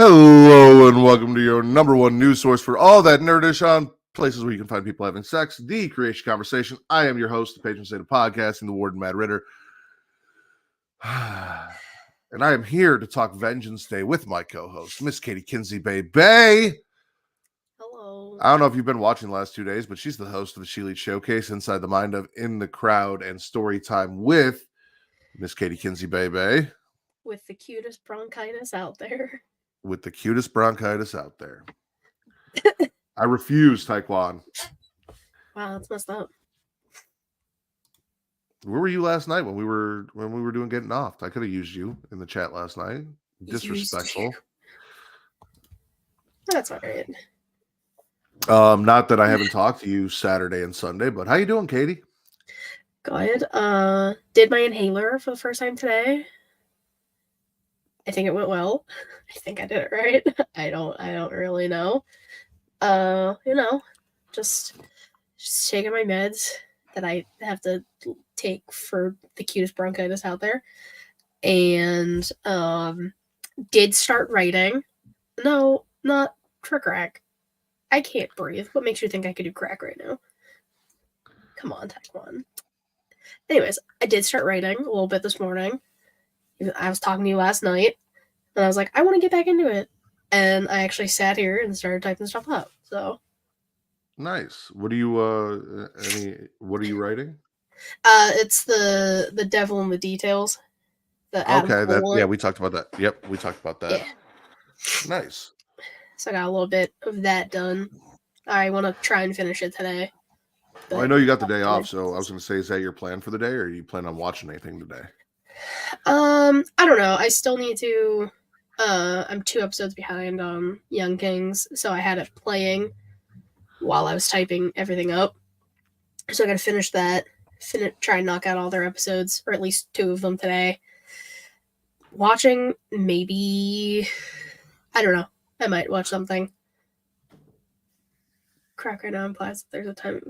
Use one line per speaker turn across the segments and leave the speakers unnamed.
Hello and welcome to your number one news source for all that nerdish on places where you can find people having sex, the Creatia Conversation. I am your host, the patron saint of podcasting, the Warden Matt Ritter. And I am here to talk Vengeance Day with my co-host, Miss Katie Kinsey Bay.
Hello.
I don't know if you've been watching the last 2 days, but she's the host of the She Leads Showcase Inside the Mind of In the Crowd and Story Time with Miss Katie Kinsey Bay.
With the cutest bronchitis out there.
With the cutest bronchitis out there. I refuse, Taekwon.
Wow, that's messed up.
Where were you last night when we were doing Getting Off? I could have used you in the chat last night. Disrespectful.
That's all right.
Not that I haven't talked to you Saturday and Sunday, but how you doing, Katie?
Good. Did my inhaler for the first time today. I think it went well. I think I did it right. I don't really know. Just taking my meds that I have to take for the cutest bronchitis out there. And did start writing. No, not for crack. I can't breathe. What makes you think I could do crack right now? Come on, Taekwon. Anyways, I did start writing a little bit this morning. I was talking to you last night, and I was like, I want to get back into it. And I actually sat here and started typing stuff up. So
nice. What are you writing?
It's the devil in the details.
Okay, we talked about that. Yep, we talked about that.
Yeah.
Nice.
So I got a little bit of that done. I want to try and finish it today.
Well, I know you got the day off, so I was going to say, is that your plan for the day, or are you plan on watching anything today?
I don't know. I still need to. I'm 2 episodes behind on Young Kings, so I had it playing while I was typing everything up. So I got to finish that. Try and knock out all their episodes, or at least 2 of them today. Watching, maybe. I don't know. I might watch something. Crack right now implies that there's a time.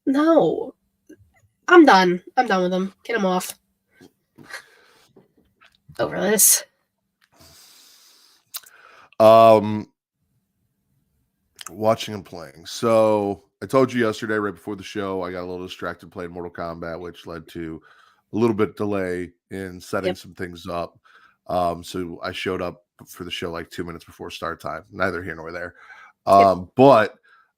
No. I'm done. I'm done with them. Get them off. Over this.
Watching and playing. So I told you yesterday, right before the show, I got a little distracted playing Mortal Kombat, which led to a little bit delay in setting some things up. So I showed up for the show like 2 minutes before start time. Neither here nor there. But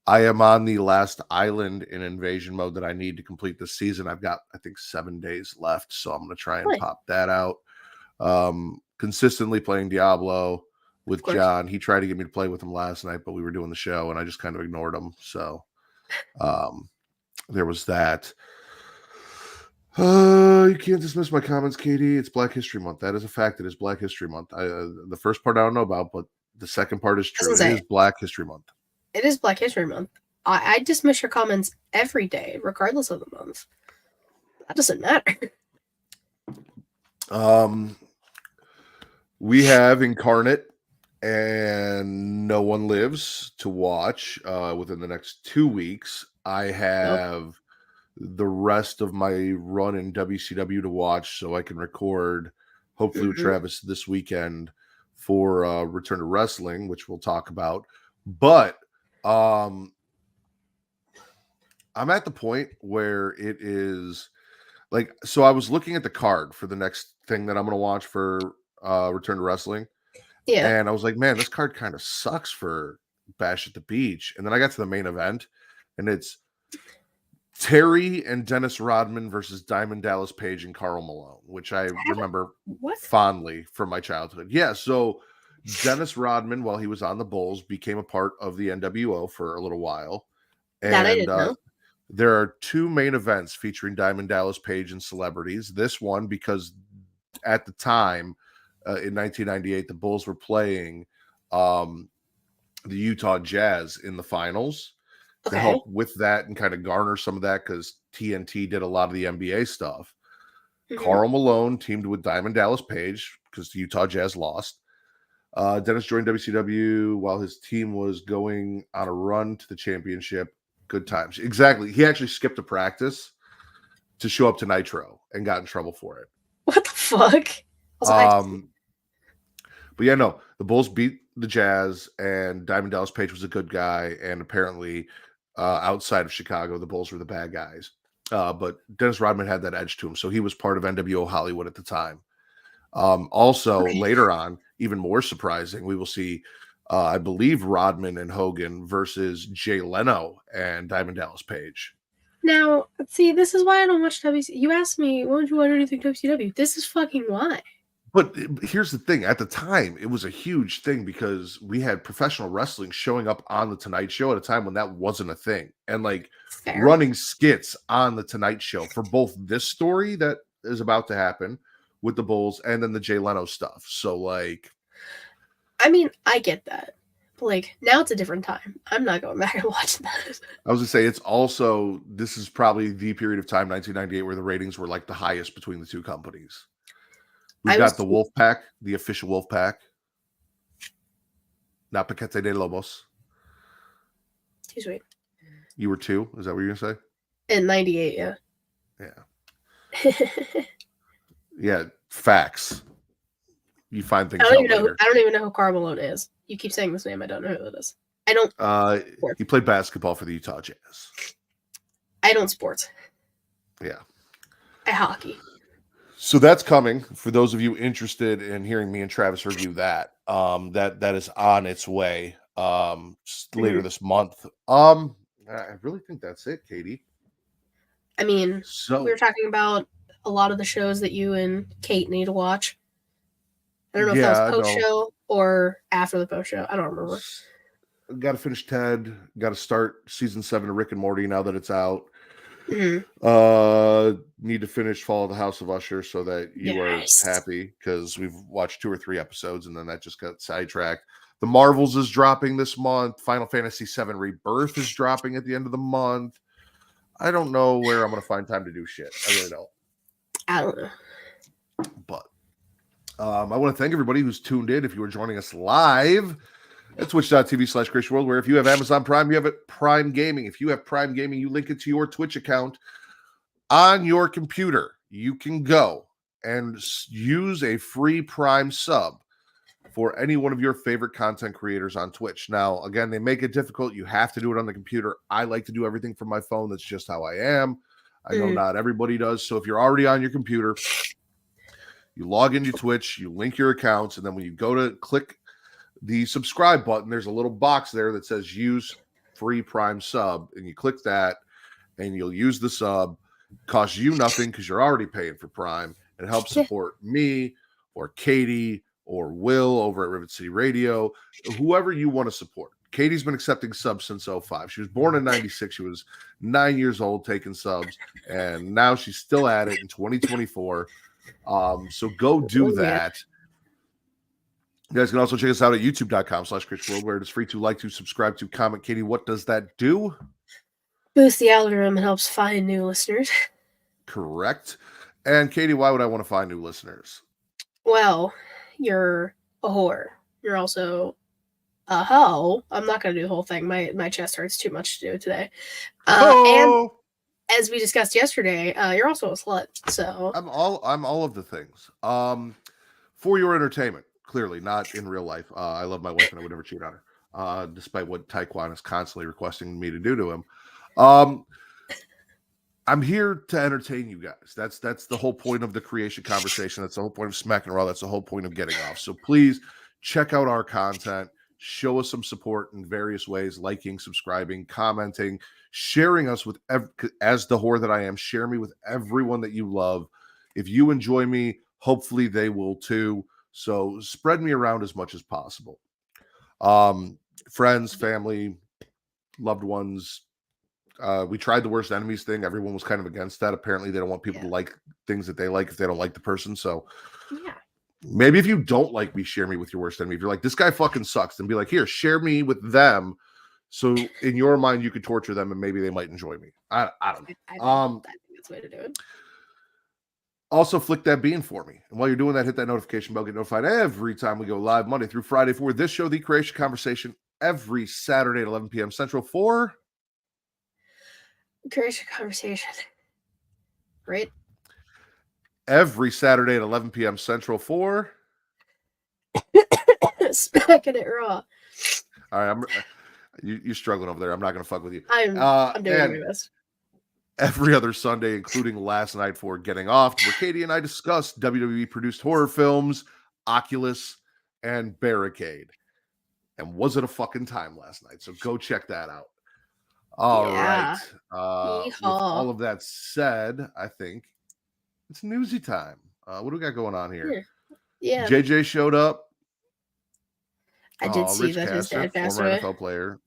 I am on the last island in invasion mode that I need to complete this season. I've got, I think, 7 days left, so I'm going to try and pop that out. Consistently playing Diablo with John. He tried to get me to play with him last night, but we were doing the show, and I just kind of ignored him. So there was that. You can't dismiss my comments, Katie. It's Black History Month. That is a fact. It is Black History Month. The first part I don't know about, but the second part is true. It is Black History Month.
It is Black History Month. I dismiss your comments every day, regardless of the month. That doesn't matter.
We have Incarnate and No One Lives to watch within the next 2 weeks. I have the rest of my run in WCW to watch, so I can record, hopefully with Travis this weekend for Return to Wrestling, which we'll talk about. But I'm at the point where it is like, so I was looking at the card for the next thing that I'm going to watch for Return to Wrestling.
Yeah.
And I was like, man, this card kind of sucks for Bash at the Beach. And then I got to the main event, and it's Terry and Dennis Rodman versus Diamond Dallas Page and Karl Malone, which I remember fondly from my childhood. Yeah, so Dennis Rodman, while he was on the Bulls, became a part of the NWO for a little while. And
that I didn't know.
There are 2 main events featuring Diamond Dallas Page and celebrities. This one, because at the time, in 1998, the Bulls were playing the Utah Jazz in the finals to help with that and kind of garner some of that, because TNT did a lot of the NBA stuff. Karl Malone teamed with Diamond Dallas Page because the Utah Jazz lost. Dennis joined WCW while his team was going on a run to the championship. Good times. Exactly. He actually skipped a practice to show up to Nitro and got in trouble for it.
What the fuck?
But yeah, no, the Bulls beat the Jazz, and Diamond Dallas Page was a good guy, and apparently outside of Chicago, the Bulls were the bad guys. But Dennis Rodman had that edge to him, so he was part of NWO Hollywood at the time. Also, later on, even more surprising, we will see, I believe, Rodman and Hogan versus Jay Leno and Diamond Dallas Page.
Now, see, this is why I don't watch WCW. You asked me, what would you want anything WCW? This is fucking why.
But here's the thing. At the time, it was a huge thing because we had professional wrestling showing up on the Tonight Show at a time when that wasn't a thing. And like
Fair.
running skits on the Tonight Show for both this story that is about to happen with the Bulls and then the Jay Leno stuff. So like,
I mean, I get that. But like, now it's a different time. I'm not going back and watching that.
I was gonna say, it's also, this is probably the period of time, 1998, where the ratings were like the highest between the two companies. We've got the Wolf Pack, the official Wolf Pack. Not Paquete de Lobos.
Too sweet.
You were 2? Is that what you're going to say?
In 98, yeah.
Yeah. Yeah, facts. You find things
I don't
out later.
I don't even know who Karl Malone is. You keep saying this name. I don't know who it is. I don't.
He played basketball for the Utah Jazz.
I don't sports.
Yeah.
I hockey.
So that's coming for those of you interested in hearing me and Travis review that. That is on its way later this month. I really think that's it, Katie.
I mean, we were talking about a lot of the shows that you and Kate need to watch. I don't know if that was post-show or after the post-show. I don't remember.
Got to finish Ted. Got to start season 7 of Rick and Morty now that it's out.
Mm-hmm.
Need to finish Fall of the House of Usher so that you are happy because we've watched 2 or 3 episodes and then that just got sidetracked. The Marvels is dropping this month. Final Fantasy VII Rebirth is dropping at the end of the month. I don't know where I'm going to find time to do shit. I really don't.
I don't know.
But I want to thank everybody who's tuned in. If you were joining us live at twitch.tv/Creatia World, where if you have Amazon Prime, you have it Prime Gaming. If you have Prime Gaming, you link it to your Twitch account on your computer. You can go and use a free Prime sub for any one of your favorite content creators on Twitch. Now, again, they make it difficult. You have to do it on the computer. I like to do everything from my phone. That's just how I am. I know not everybody does. So if you're already on your computer, you log into Twitch, you link your accounts, and then when you go to click the subscribe button, there's a little box there that says use free Prime sub, and you click that and you'll use the sub. Costs you nothing because you're already paying for Prime, and it helps support me or Katie or Will over at Rivet City Radio, whoever you want to support. Katie's been accepting subs since 05. She was born in 96. She was 9 years old taking subs, and now she's still at it in 2024. So go do that. You guys can also check us out at youtube.com/Creatia World, where it is free to like, to subscribe, to comment. Katie, what does that do?
Boost the algorithm and helps find new listeners.
Correct. And Katie, why would I want to find new listeners?
Well, you're a whore. You're also a hoe. I'm not going to do the whole thing. My chest hurts too much to do it today. And as we discussed yesterday, you're also a slut. So
I'm all of the things. For your entertainment, clearly not in real life. I love my wife and I would never cheat on her, despite what Taekwon is constantly requesting me to do to him. I'm here to entertain you guys. That's the whole point of the Creatia Conversation. That's the whole point of Smack and Raw. That's the whole point of getting off. So please check out our content. Show us some support in various ways, liking, subscribing, commenting, sharing us with, as the whore that I am, share me with everyone that you love. If you enjoy me, hopefully they will too. So spread me around as much as possible. Friends, family, loved ones. We tried the worst enemies thing. Everyone was kind of against that. Apparently they don't want people to like things that they like if they don't like the person. So maybe if you don't like me, share me with your worst enemy. If you're like, this guy fucking sucks, then be like, here, share me with them. So in your mind, you could torture them and maybe they might enjoy me. I don't know.
I think that's the way to do it.
Also, flick that bean for me. And while you're doing that, hit that notification bell. Get notified every time we go live Monday through Friday for this show, The Creatia Conversation, every Saturday at 11 p.m. Central for
Creatia Conversation. Right?
Every Saturday at 11 p.m. Central for
Smack Smacking it raw.
All right, you're struggling over there. I'm not going to fuck with you.
I'm doing my best.
Every other Sunday, including last night for Getting Off, where Katie and I discussed WWE-produced horror films, Oculus, and Barricade. And was it a fucking time last night? So go check that out. All right. With all of that said, I think it's newsy time. What do we got going on here?
Yeah.
JJ showed up.
I did see that his dad passed away.
Former NFL player.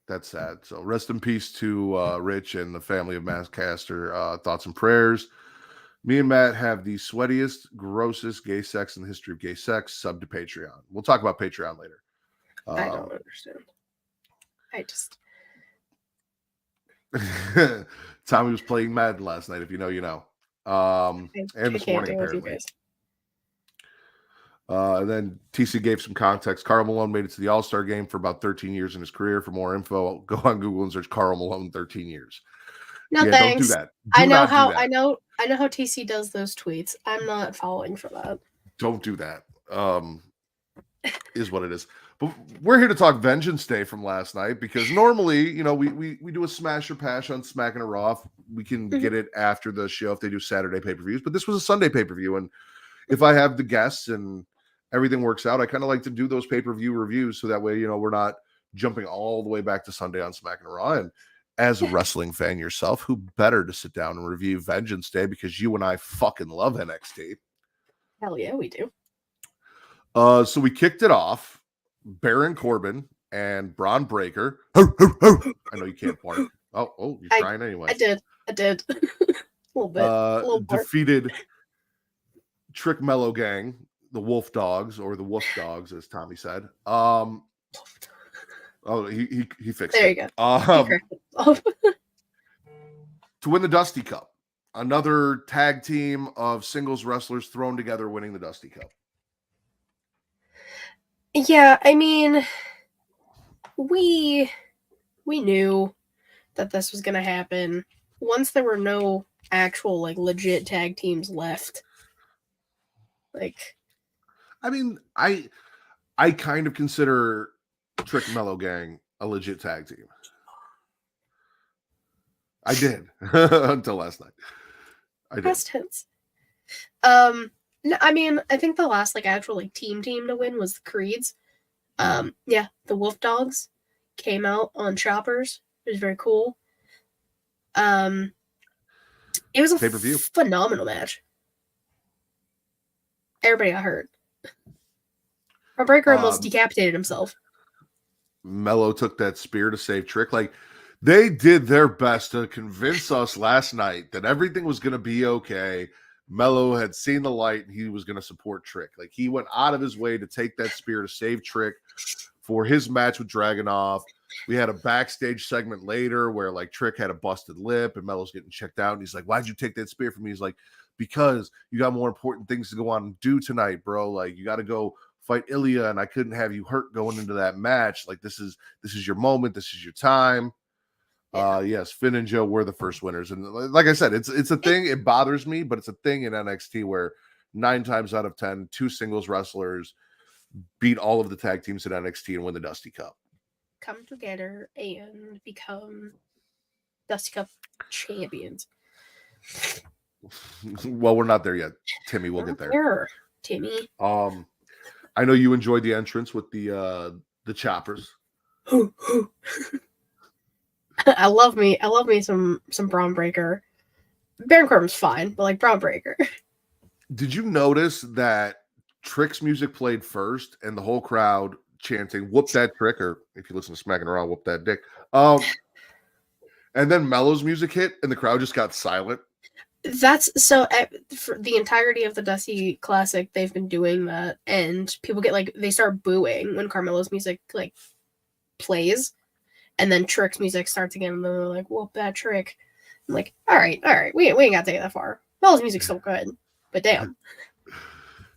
That's sad. So rest in peace to Rich and the family of Matt Caster. Thoughts and prayers. Me and Matt have the sweatiest, grossest gay sex in the history of gay sex. Sub to Patreon. We'll talk about Patreon later.
I don't understand. I just...
Tommy was playing Madden last night. If you know, you know. And this morning, apparently. And then TC gave some context. Karl Malone made it to the All-Star game for about 13 years in his career. For more info, go on Google and search Karl Malone 13 years.
No, thanks.
Don't do that.
I know how TC does those tweets. I'm not falling for that.
Don't do that. Is what it is. But we're here to talk Vengeance Day from last night because normally, you know, we do a smash or pass on Smacking It Raw. We can get it after the show if they do Saturday pay-per-views. But this was a Sunday pay-per-view, and if I have the guests and everything works out, I kind of like to do those pay-per-view reviews so that way, you know, we're not jumping all the way back to Sunday on Smacking It Raw. And as a wrestling fan yourself, who better to sit down and review Vengeance Day because you and I fucking love NXT.
Hell yeah, we do.
So we kicked it off. Baron Corbin and Braun Breaker. I know you can't bark. Oh, you're trying anyway.
I did. a little bit.
Defeated Trick Mellow Gang, the Wolf Dogs, or the Wolf Dogs, as Tommy said. He fixed
there
it.
There you
go. To win the Dusty Cup. Another tag team of singles wrestlers thrown together winning the Dusty Cup.
Yeah, I mean, we knew that this was going to happen once there were no actual, like, legit tag teams left. Like,
I mean, I kind of consider Trick Mellow Gang a legit tag team. I did until last night. I did.
Past tense. No, I mean, I think the last like actual like team to win was the Creeds. Yeah, the Wolf Dogs came out on Choppers. It was very cool. It was a pay-per-view phenomenal match. Everybody got hurt. Our Breaker almost decapitated himself.
Mello took that spear to save Trick. Like, they did their best to convince us last night that everything was going to be okay. Mello had seen the light and he was going to support Trick. Like, he went out of his way to take that spear to save Trick for his match with Dragunov. We had a backstage segment later where like Trick had a busted lip and Mello's getting checked out. And he's like, "Why'd you take that spear from me?" He's like, "Because you got more important things to go on and do tonight, bro. Like, you got to go fight Ilja, and I couldn't have you hurt going into that match. Like, this is your moment. This is your time." Yes, Finn and Joe were the first winners. And like I said, it's a thing. It bothers me, but it's a thing in NXT where 9 times out of 10, 2 singles wrestlers beat all of the tag teams in NXT and win the Dusty Cup.
Come together and become Dusty Cup champions.
Well, we're not there yet, Timmy. We'll get there.
Timmy.
I know you enjoyed the entrance with the choppers.
I love me some Braun Breaker. Baron Corbin's fine, but like Braun Breaker.
Did you notice that Trick's music played first and the whole crowd chanting "Whoop that Trick," or if you listen to Smacking Around, "Whoop that dick." And then Mello's music hit and the crowd just got silent.
That's so for the entirety of the Dusty Classic, they've been doing that, and people get like they start booing when Carmelo's music like plays. And then Trick's music starts again, and they're like, "Whoop that Trick!" I'm like, "All right, we ain't got to take it that far. Mel's music's so good, but damn."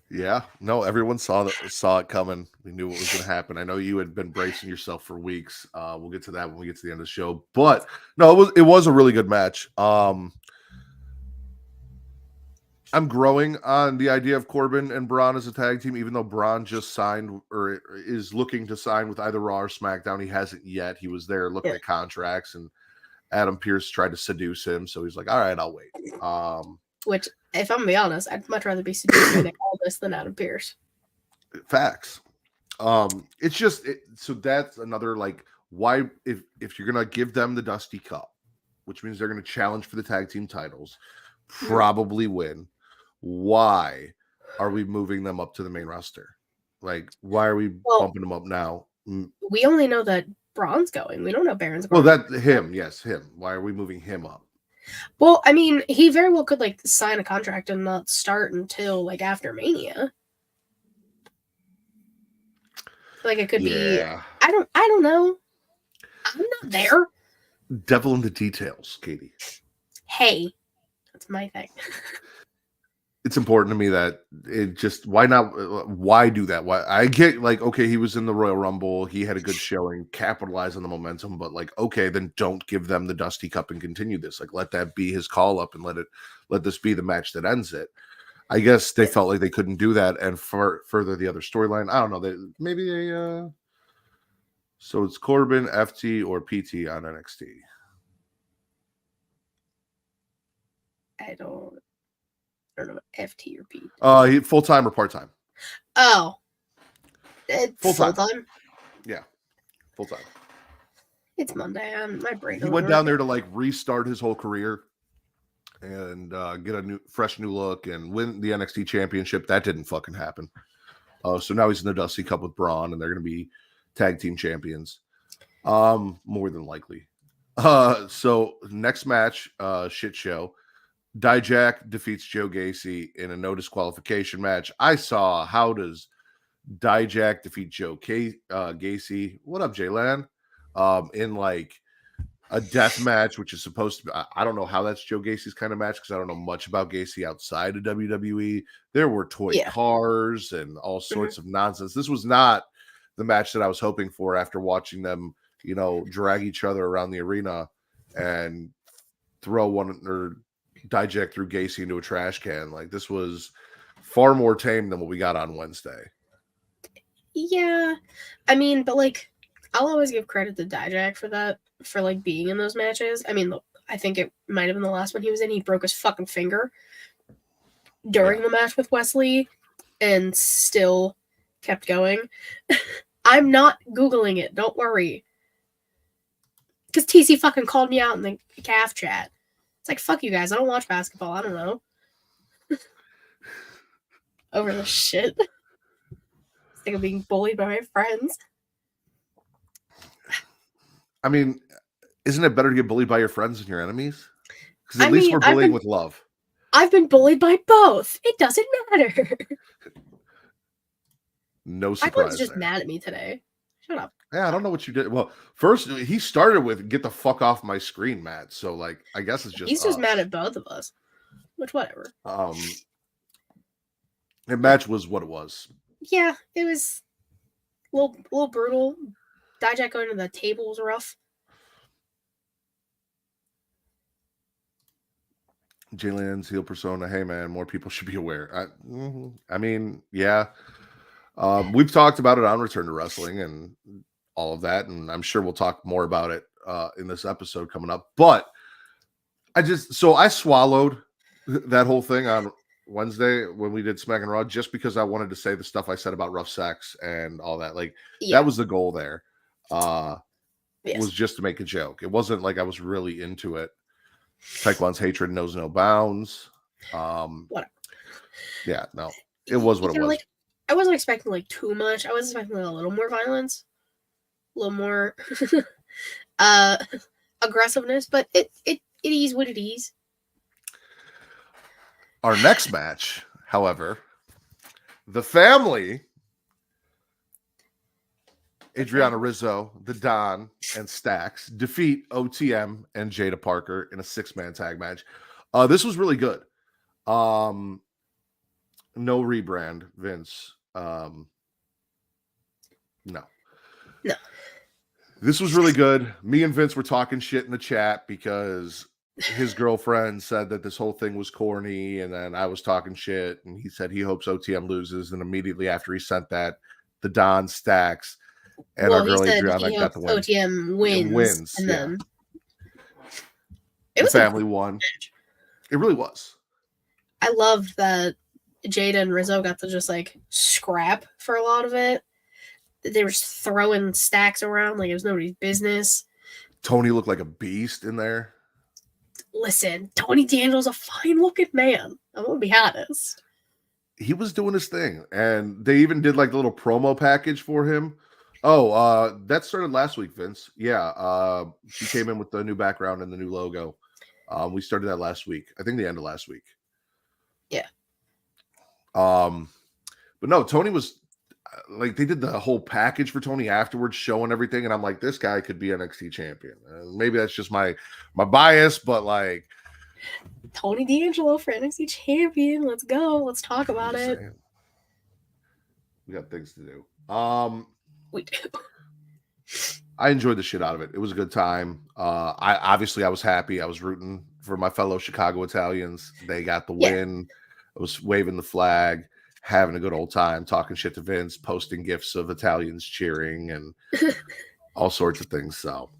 Yeah, no, everyone saw it coming. We knew what was going to happen. I know you had been bracing yourself for weeks. We'll get to that when we get to the end of the show. But no, it was a really good match. I I'm growing on the idea of Corbin and Braun as a tag team, even though Braun just signed or is looking to sign with either Raw or SmackDown. He hasn't yet. He was there looking at contracts, and Adam Pearce tried to seduce him. So he's like, all right, I'll wait.
Which, if I'm going to be honest, I'd much rather be seduced by Nick Aldis than Adam Pearce.
Facts. It's just, so that's another, like, why, if you're going to give them the Dusty Cup, which means they're going to challenge for the tag team titles, probably win, why are we moving them up to the main roster? Like, why are we bumping them up now?
We only know that Braun's going. We don't know Baron's going.
Well, him. Why are we moving him up?
Well, I mean, he very well could like sign a contract and not start until like after Mania. Like it could be. I don't know. I'm not there.
Devil in the details, Katie.
Hey, that's my thing.
It's important to me that it just, why do that? Why, I get like, okay, he was in the Royal Rumble, he had a good showing, capitalize on the momentum, but like, okay, then don't give them the Dusty Cup and continue this. Like, let that be his call up and let this be the match that ends it. I guess they felt like they couldn't do that and further the other storyline. I don't know. So it's Corbin, FT, or PT on NXT.
I don't know, FT or PT.
He full-time or part-time?
Oh. It's full-time?
Yeah. Full-time.
It's Monday. My brain.
He went down there to like restart his whole career and get a fresh new look and win the NXT Championship. That didn't fucking happen. So now he's in the Dusty Cup with Braun, and they're going to be tag team champions. More than likely. So next match, shit show. Dijak defeats Joe Gacy in a no disqualification match. I saw, how does Dijak defeat Joe Gacy? What up, Jaylan? In like a death match, which is supposed to be, I don't know how that's Joe Gacy's kind of match because I don't know much about Gacy outside of WWE. There were toy cars and all sorts of nonsense. This was not the match that I was hoping for after watching them, drag each other around the arena and throw one or Dijak threw Gacy into a trash can. Like, this was far more tame than what we got on Wednesday.
Yeah, I mean, but like, I'll always give credit to Dijak for that, for like being in those matches. I mean, I think it might have been the last one he was in. He broke his fucking finger during the match with Wesley and still kept going. I'm not Googling it. Don't worry. Because TC fucking called me out in the calf chat. It's like, fuck you guys. I don't watch basketball. I don't know. Over this shit. Sick of being bullied by my friends.
I mean, isn't it better to get bullied by your friends than your enemies? Because at least we're bullying with love.
I've been bullied by both. It doesn't matter.
No surprise.
My was just mad at me today. Shut up.
Yeah, I don't know what you did. Well, first he started with "get the fuck off my screen," Matt. So like, I guess it's just
he's just mad at both of us. Which, whatever.
The match was what it was.
Yeah, it was a little brutal. Dijak going to the table was rough.
Jaylen's heel persona. Hey man, more people should be aware. I mean, yeah. We've talked about it on Return to Wrestling and all of that, and I'm sure we'll talk more about it in this episode coming up. But I swallowed that whole thing on Wednesday when we did Smack and Raw just because I wanted to say the stuff I said about rough sex and all that. Like, that was the goal there. Was just to make a joke. It wasn't like I was really into it. Taekwon's hatred knows no bounds.
Whatever.
Yeah, no. It was what it was.
Like, I wasn't expecting like too much. I was expecting like, a little more violence, a little more aggressiveness, but it is what it is.
Our next match, however, the family, Adriana Rizzo, the Don, and Stax defeat OTM and Jada Parker in a 6-man tag match. This was really good. No rebrand, Vince. No. This was really good. Me and Vince were talking shit in the chat because his girlfriend said that this whole thing was corny, and then I was talking shit, and he said he hopes OTM loses, and immediately after he sent that, the Don stacks, and our
Well, he
girl
said
Adriana
he
got
hopes
the win.
OTM wins, and
yeah.
then it
The
was
family won. It really was.
I love that Jada and Rizzo got to just like scrap for a lot of it. They were just throwing stacks around like it was nobody's business.
Tony looked like a beast in there.
Listen, Tony D'Angelo's a fine looking man. I'm gonna be honest.
He was doing his thing, and they even did like the little promo package for him. Oh, that started last week, Vince. Yeah, she came in with the new background and the new logo. We started that last week. I think the end of last week.
Yeah.
But no, Tony was like, they did the whole package for Tony afterwards, showing everything, and I'm like, this guy could be NXT champion. Maybe that's just my bias, but like,
Tony D'Angelo for NXT champion. Let's go. Let's talk about it.
Saying. We got things to do.
We do.
I enjoyed the shit out of it. It was a good time. I was happy. I was rooting for my fellow Chicago Italians. They got the win. I was waving the flag, having a good old time, talking shit to Vince, posting gifs of Italians cheering and all sorts of things. So,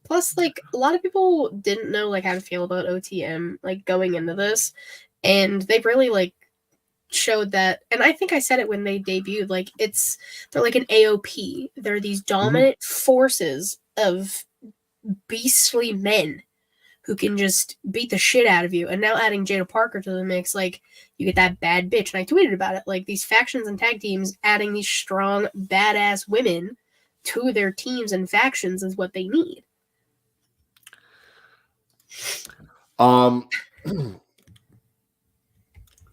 plus, like, a lot of people didn't know like how to feel about OTM like going into this, and they really like showed that. And I think I said it when they debuted. Like, they're like an AOP. They're these dominant forces of beastly men who can just beat the shit out of you. And now adding Jada Parker to the mix, like, you get that bad bitch. And I tweeted about it. Like, these factions and tag teams adding these strong, badass women to their teams and factions is what they need.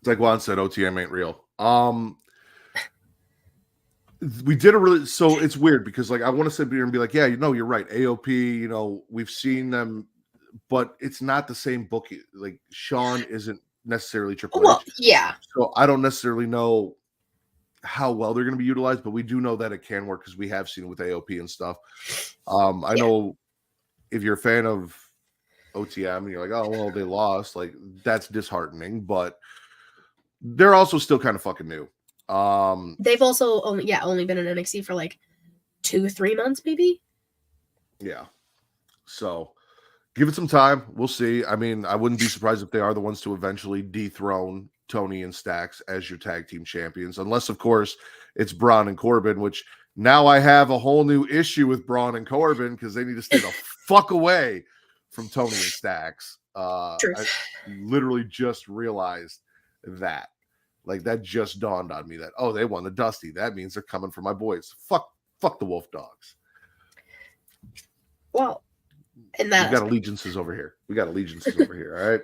Like Juan said, OTM ain't real. We did a really, so it's weird because like I want to sit here and be like, yeah, you're right. AOP, we've seen them, but it's not the same book. Like Sean isn't necessarily Triple H.
Yeah.
So I don't necessarily know how well they're going to be utilized, but we do know that it can work because we have seen it with AOP and stuff. I know if you're a fan of OTM and you're like, oh, well, they lost, like that's disheartening, but they're also still kind of fucking new.
They've also only been in NXT for like 2-3 months, maybe.
Yeah. So give it some time. We'll see. I mean, I wouldn't be surprised if they are the ones to eventually dethrone Tony and Stacks as your tag team champions, unless, of course, it's Braun and Corbin, which now I have a whole new issue with Braun and Corbin because they need to stay the fuck away from Tony and Stacks. I literally just realized that. Like, that just dawned on me that, oh, they won the Dusty. That means they're coming for my boys. Fuck the Wolf Dogs.
Well, and that
we got allegiances over here. All right?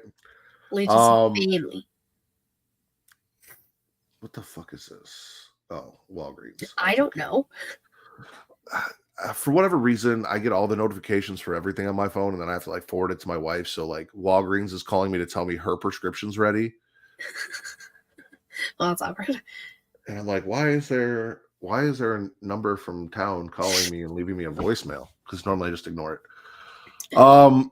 Allegiances family.
What the fuck is this? Oh, Walgreens.
I don't know.
For whatever reason, I get all the notifications for everything on my phone, and then I have to like forward it to my wife. So like Walgreens is calling me to tell me her prescription's ready.
Well, that's awkward.
And I'm like, why is there a number from town calling me and leaving me a voicemail? Because normally I just ignore it.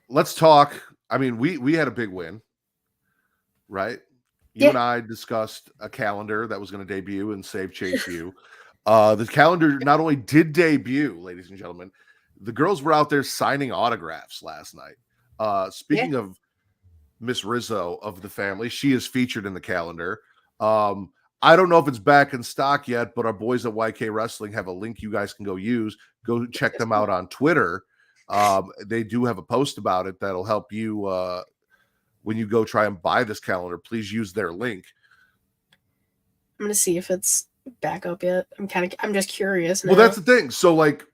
Let's talk. I mean, we had a big win, right? You and I discussed a calendar that was going to debut and save Chase U. The calendar not only did debut, ladies and gentlemen, the girls were out there signing autographs last night. Speaking of Miss Rizzo of the family, she is featured in the calendar. I don't know if it's back in stock yet, but our boys at YK Wrestling have a link you guys can go use. Go check them out on Twitter. They do have a post about it that'll help you when you go try and buy this calendar. Please use their link.
I'm gonna see if it's back up yet. I'm just curious now.
Well, that's the thing. So like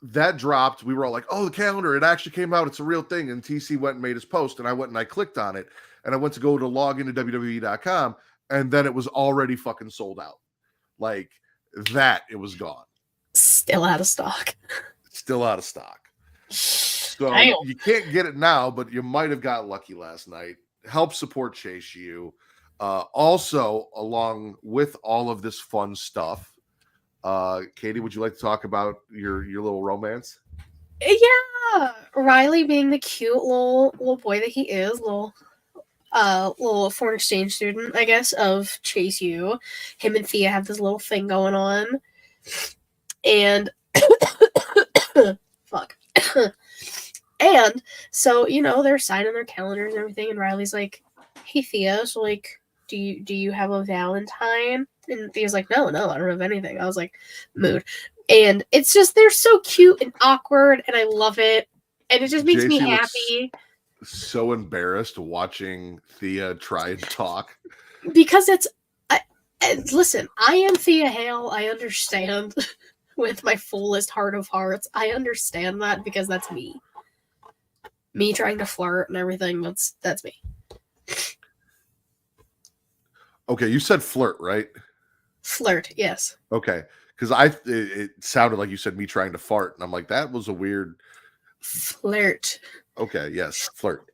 that dropped. We were all like, oh, the calendar, it actually came out. It's a real thing. And TC went and made his post, and I went and I clicked on it, and I went to go to log into WWE.com, and then it was already fucking sold out. Like that, it was gone.
Still out of stock.
So you can't get it now, but you might have got lucky last night. Help support Chase U. Also, along with all of this fun stuff, Katie, would you like to talk about your little romance?
Yeah, Riley being the cute little boy that he is, little foreign exchange student, I guess, of Chase U. Him and Thea have this little thing going on, and fuck. And so, they're signing their calendars and everything, and Riley's like, "Hey Thea, so like, do you have a Valentine?" And Thea's like, No, I don't have anything. I was like, mood. And it's just, they're so cute and awkward, and I love it. And it just makes me
JC looks
happy.
So embarrassed watching Thea try and talk.
Because listen, I am Thea Hale. I understand with my fullest heart of hearts. I understand that because that's me. Me trying to flirt and everything, that's me.
Okay, you said flirt, right?
Flirt, yes.
Okay, because it sounded like you said me trying to fart, and I'm like, that was a weird
flirt.
Okay, yes, flirt.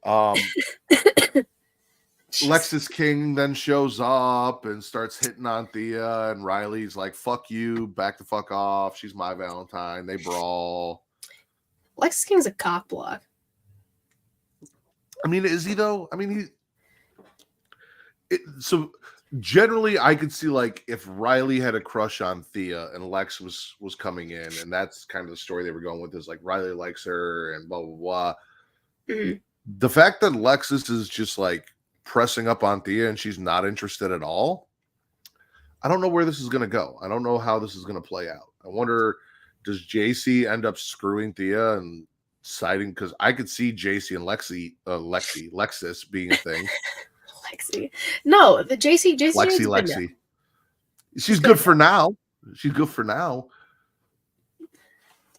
Lexis King then shows up and starts hitting on Thea, and Riley's like, "Fuck you, back the fuck off. She's my Valentine." They brawl.
Lexis King's a cock block.
I mean, is he though? I mean, so generally I could see like if Riley had a crush on Thea and Lex was coming in, and that's kind of the story they were going with, is like Riley likes her and blah blah blah.
Mm-hmm.
The fact that Lexis is just like pressing up on Thea and she's not interested at all, I don't know where this is going to go. I don't know how this is going to play out. I wonder, does JC end up screwing Thea and siding? Because I could see JC and Lexis being a thing.
Lexi. No, the JC.
Lexi. She's good for now. She's good for now.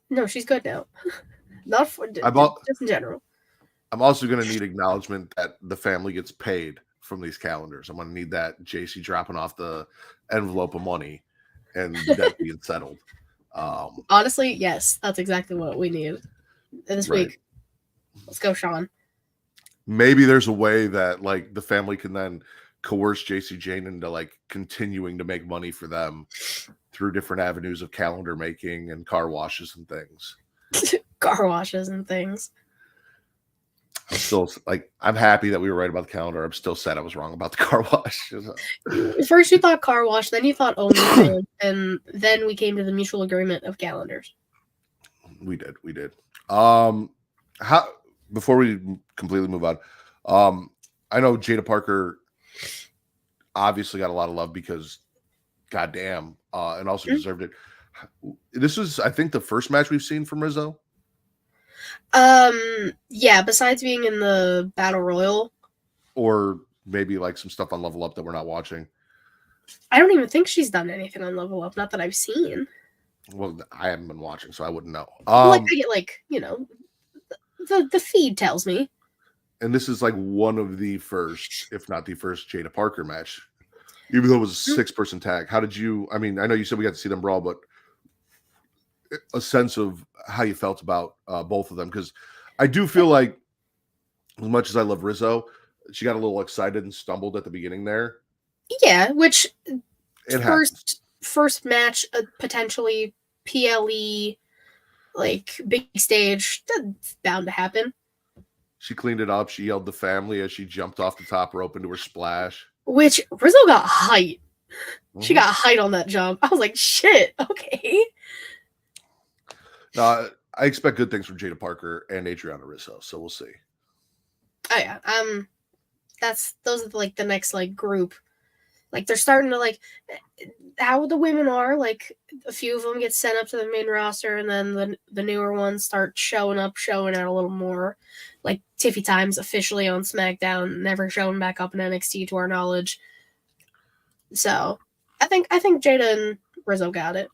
No, she's good now. Not for just in general.
I'm also going to need acknowledgement that the family gets paid from these calendars. I'm going to need that JC dropping off the envelope of money and that being settled.
Honestly, yes, that's exactly what we need this week. Let's go, Sean.
Maybe there's a way that like the family can then coerce JC Jane into like continuing to make money for them through different avenues of calendar making and car washes and things.
Car washes and things.
I'm still like, I'm happy that we were right about the calendar. I'm still sad I was wrong about the car wash.
First you thought car wash, then you thought OnlyFans, and then we came to the mutual agreement of calendars.
We did. Before we completely move on, I know Jada Parker obviously got a lot of love because goddamn, and also deserved it. This was, I think, the first match we've seen from Rizzo.
Yeah, besides being in the Battle Royal.
Or maybe like some stuff on Level Up that we're not watching.
I don't even think she's done anything on Level Up, not that I've seen.
Well, I haven't been watching, so I wouldn't know.
I get the feed tells me.
And this is like one of the first, if not the first, Jada Parker match. Even though it was a 6-person tag. How did you, I mean, I know you said we got to see them brawl, but a sense of how you felt about both of them, because I do feel like, as much as I love Rizzo, she got a little excited and stumbled at the beginning there.
Yeah, which
it
first match, potentially PLE, like big stage, that's bound to happen.
She cleaned it up. She yelled the family as she jumped off the top rope into her splash.
Which Rizzo got height. Mm-hmm. She got height on that jump. I was like, shit, okay.
No, I expect good things from Jada Parker and Adriana Rizzo, so we'll see.
Oh yeah, those are like the next like group. Like they're starting to like how the women are. Like a few of them get sent up to the main roster, and then the newer ones start showing out a little more. Like Tiffy Times officially on SmackDown, never shown back up in NXT to our knowledge. So I think Jada and Rizzo got it.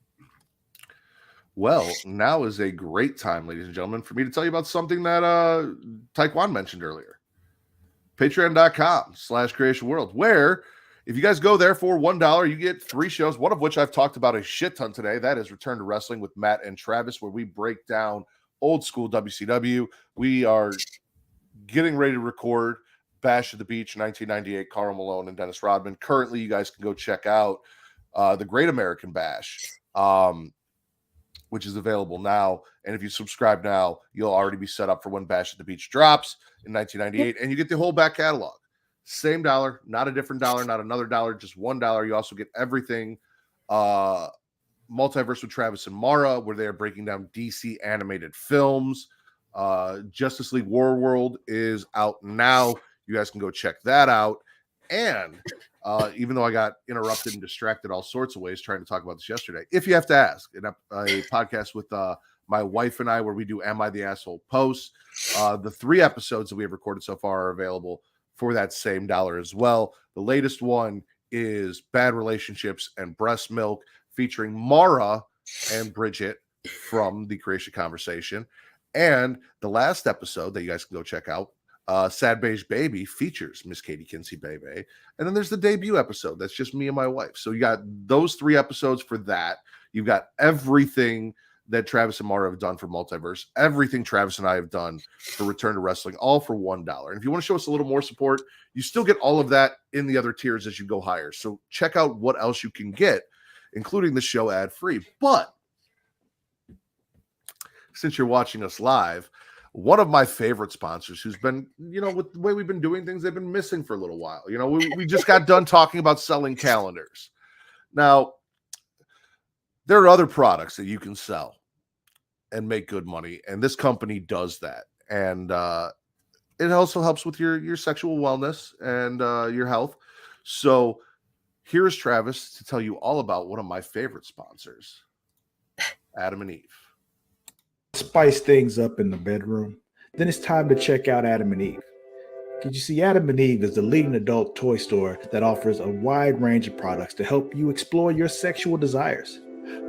Well, now is a great time, ladies and gentlemen, for me to tell you about something that Taekwon mentioned earlier. Patreon.com/Creatia World, where if you guys go there for $1, you get 3 shows, one of which I've talked about a shit ton today. That is Return to Wrestling with Matt and Travis, where we break down old school WCW. We are getting ready to record Bash at the Beach 1998, Karl Malone and Dennis Rodman. Currently, you guys can go check out the Great American Bash. which is available now. And if you subscribe now, you'll already be set up for when Bash at the Beach drops in 1998, and you get the whole back catalog. Same dollar, not a different dollar, not another dollar, just $1. You also get everything Multiverse with Travis and Mara, where they are breaking down DC animated films. Justice League War World is out now. You guys can go check that out. And even though I got interrupted and distracted all sorts of ways trying to talk about this yesterday, if you have to ask, a podcast with my wife and I where we do Am I the Asshole posts. The 3 episodes that we have recorded so far are available for that same dollar as well. The latest one is Bad Relationships and Breast Milk, featuring Mara and Bridget from the Creatia Conversation. And the last episode that you guys can go check out, Sad Beige Baby, features Miss Katie Kinsey Bebe. And then there's the debut episode. That's just me and my wife. So you got those 3 episodes for that. You've got everything that Travis and Mara have done for Multiverse, everything Travis and I have done for Return to Wrestling, all for $1. And if you want to show us a little more support, you still get all of that in the other tiers as you go higher. So check out what else you can get, including the show ad-free. But since you're watching us live, one of my favorite sponsors who's been, with the way we've been doing things, they've been missing for a little while. We just got done talking about selling calendars. Now, there are other products that you can sell and make good money, and this company does that. And it also helps with your sexual wellness and your health. So here's Travis to tell you all about one of my favorite sponsors, Adam and Eve.
Spice things up in the bedroom, then it's time to check out Adam and Eve. Because you see, Adam and Eve is the leading adult toy store that offers a wide range of products to help you explore your sexual desires.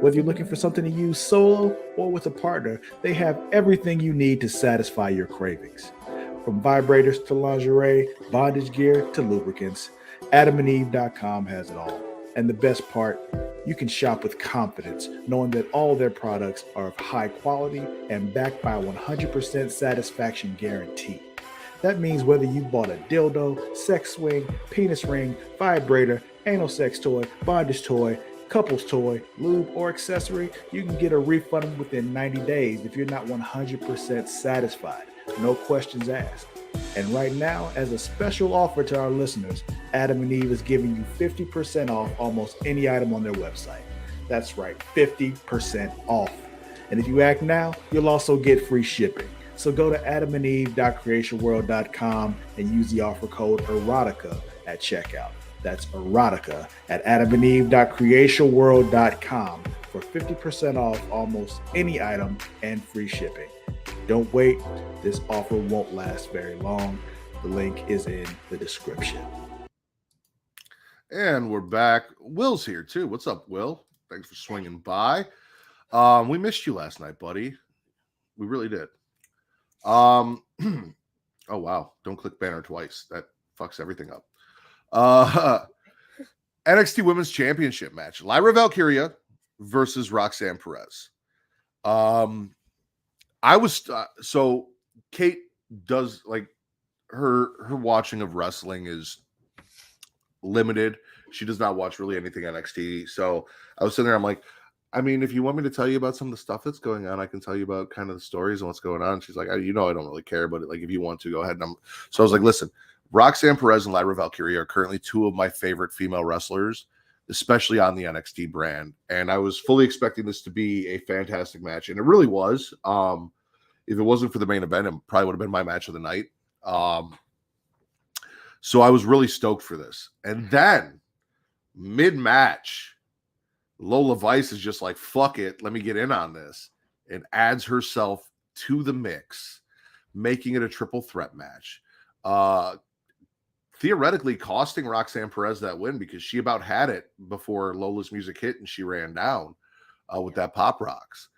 Whether you're looking for something to use solo or with a partner, they have everything you need to satisfy your cravings. From vibrators to lingerie, bondage gear to lubricants, AdamandEve.com has it all. And the best part, you can shop with confidence, knowing that all their products are of high quality and backed by a 100% satisfaction guarantee. That means whether you bought a dildo, sex swing, penis ring, vibrator, anal sex toy, bondage toy, couples toy, lube, or accessory, you can get a refund within 90 days if you're not 100% satisfied. No questions asked. And right now, as a special offer to our listeners, Adam and Eve is giving you 50% off almost any item on their website. That's right, 50% off. And if you act now, you'll also get free shipping. So go to adamandeve.creatiaworld.com and use the offer code EROTICA at checkout. That's erotica at adamandeve.creatiaworld.com for 50% off almost any item and free shipping. Don't wait. This offer won't last very long. The link is in the description.
And we're back. Will's here too. What's up, Will? Thanks for swinging by. We missed you last night, buddy. We really did. Oh, wow. Don't click banner twice. That fucks everything up. NXT Women's Championship match. Lyra Valkyria versus Roxanne Perez. So Kate does, like, her watching of wrestling is limited. She does not watch really anything NXT. So I was sitting there, I'm like, I mean, if you want me to tell you about some of the stuff that's going on, I can tell you about kind of the stories and what's going on. She's like, I don't really care, but like, if you want to, go ahead. So I was like, listen, Roxanne Perez and Lyra Valkyria are currently 2 of my favorite female wrestlers, especially on the NXT brand. And I was fully expecting this to be a fantastic match, and it really was. If it wasn't for the main event, it probably would have been my match of the night. So I was really stoked for this. And then mid-match, Lola Vice is just like, fuck it, let me get in on this, and adds herself to the mix, making it a triple threat match. Theoretically costing Roxanne Perez that win, because she about had it before Lola's music hit and she ran down with that Pop Rocks.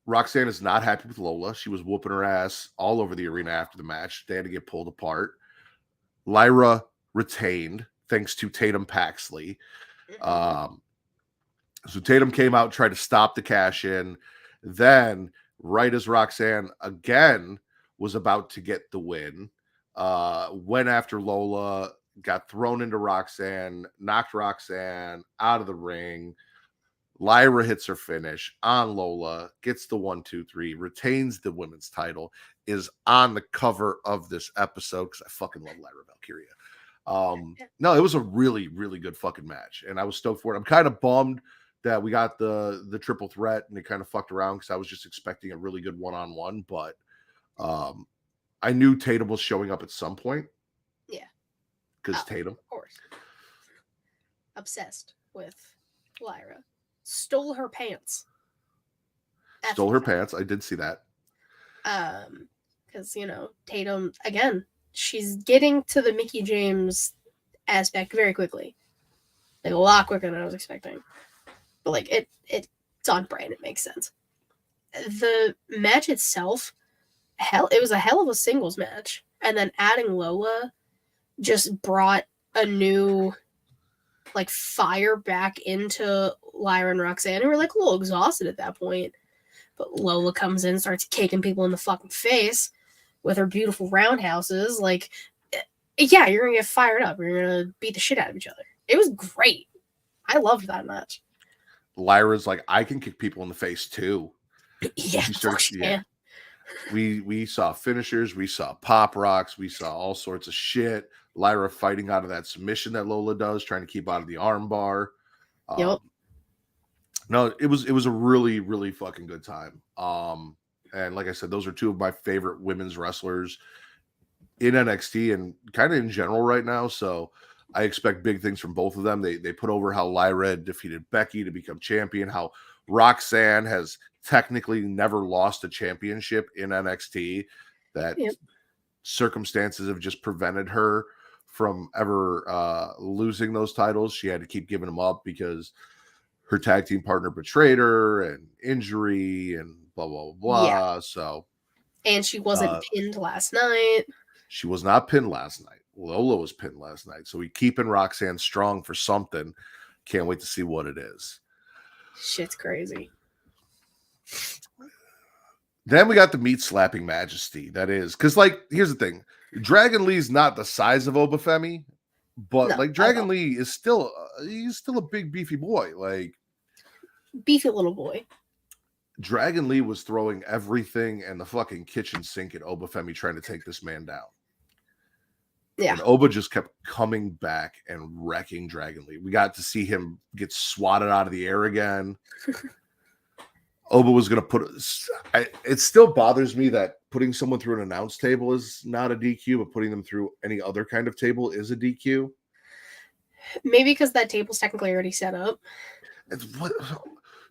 Roxanne is not happy with Lola. She was whooping her ass all over the arena after the match. They had to get pulled apart. Lyra retained thanks to Tatum Paxley. So Tatum came out and tried to stop the cash in. Then, right as Roxanne again was about to get the win, went after Lola, got thrown into Roxanne, knocked Roxanne out of the ring, Lyra hits her finish on Lola, gets the 1-2-3, retains the women's title, is on the cover of this episode because I fucking love Lyra Valkyria. No, it was a really, really good fucking match, and I was stoked for it. I'm kind of bummed that we got the triple threat and it kind of fucked around because I was just expecting a really good one-on-one, but I knew Tatum was showing up at some point.
Yeah.
Because Tatum.
Of course. Obsessed with Lyra. Stole her pants.
Stole her pants. I did see that.
Because, Tatum, again, she's getting to the Mickie James aspect very quickly. Like, a lot quicker than I was expecting. But, like, it's on brand. It makes sense. The match itself, it was a hell of a singles match. And then adding Lola just brought a new, like, fire back into Lyra and Roxanne. And we're, like, a little exhausted at that point. But Lola comes in and starts kicking people in the fucking face with her beautiful roundhouses. Like, yeah, you're going to get fired up. You're going to beat the shit out of each other. It was great. I loved that match.
Lyra's like, I can kick people in the face too.
Yeah,
yeah. We saw finishers, we saw pop rocks, we saw all sorts of shit. Lyra fighting out of that submission that Lola does, trying to keep out of the arm bar.
Yep.
No, it was a really, really fucking good time. And like I said, those are two of my favorite women's wrestlers in NXT and kind of in general right now. So I expect big things from both of them. They put over how Lyra defeated Becky to become champion, how Roxanne has technically never lost a championship in NXT, that circumstances have just prevented her from ever losing those titles. She had to keep giving them up because her tag team partner betrayed her and injury and blah, blah, blah. Yeah. So,
and she wasn't pinned last night.
She was not pinned last night. Lola was pinned last night. So we keeping Roxanne strong for something. Can't wait to see what it is.
Shit's crazy.
Then we got the meat slapping majesty. That is, because, like, here's the thing. Dragon Lee's not the size of Obafemi, but no, like Dragon Lee is still he's still a big beefy boy, like
beefy little boy.
Dragon Lee was throwing everything and the fucking kitchen sink at Obafemi trying to take this man down. Yeah, and Oba just kept coming back and wrecking Dragon Lee. We got to see him get swatted out of the air again. Oba was going to it still bothers me that putting someone through an announce table is not a DQ, but putting them through any other kind of table is a DQ.
Maybe because that table's technically already set up.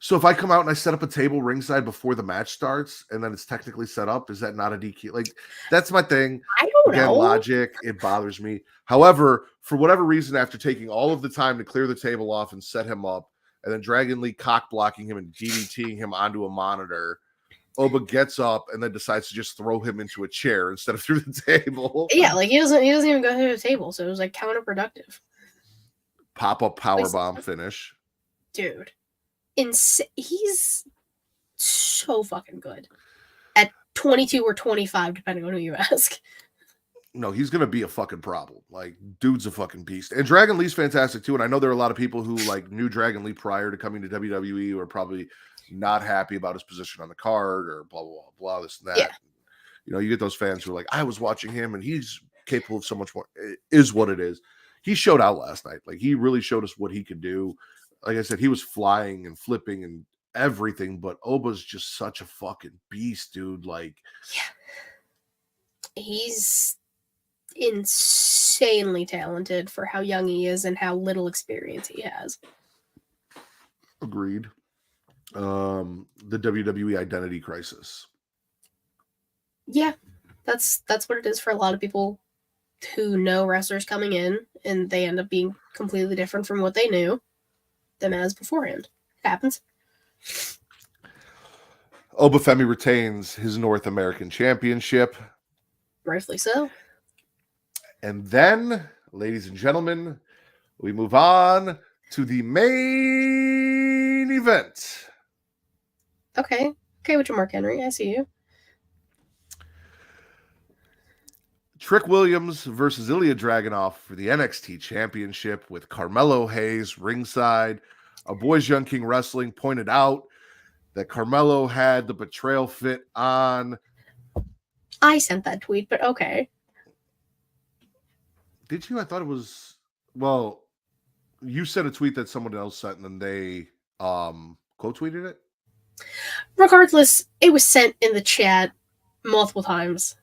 So if I come out and I set up a table ringside before the match starts and then it's technically set up, is that not a DQ? Like, that's my thing.
I don't know.
Logic, it bothers me. However, for whatever reason, after taking all of the time to clear the table off and set him up, and then Dragon Lee cock blocking him and DDTing him onto a monitor, Oba gets up and then decides to just throw him into a chair instead of through the table.
Yeah, like he doesn't even go through the table, so it was like counterproductive.
Pop-up powerbomb finish.
Dude. He's so fucking good. At 22 or 25, depending on who you ask.
No, he's going to be a fucking problem. Like, dude's a fucking beast. And Dragon Lee's fantastic, too. And I know there are a lot of people who, like, knew Dragon Lee prior to coming to WWE who are probably not happy about his position on the card or blah, blah, blah, blah, this and that. Yeah. You know, you get those fans who are like, I was watching him and he's capable of so much more. It is what it is. He showed out last night. Like, he really showed us what he could do. Like I said, he was flying and flipping and everything, but Oba's just such a fucking beast, dude. Like,
yeah. He's insanely talented for how young he is and how little experience he has.
Agreed. The WWE identity crisis.
Yeah, that's what it is for a lot of people who know wrestlers coming in and they end up being completely different from what they knew them as beforehand. It happens.
Obafemi retains his North American Championship.
Rightfully so. And
then, ladies and gentlemen, we move on to the main event.
Okay with you, Mark Henry. I see you.
Trick Williams versus Ilja Dragunov for the NXT Championship with Carmelo Hayes ringside. A Boys Young King Wrestling pointed out that Carmelo had the betrayal fit on.
I sent that tweet, but okay.
Did you? I thought it was. Well, you sent a tweet that someone else sent, and then they quote tweeted it.
Regardless, it was sent in the chat multiple times.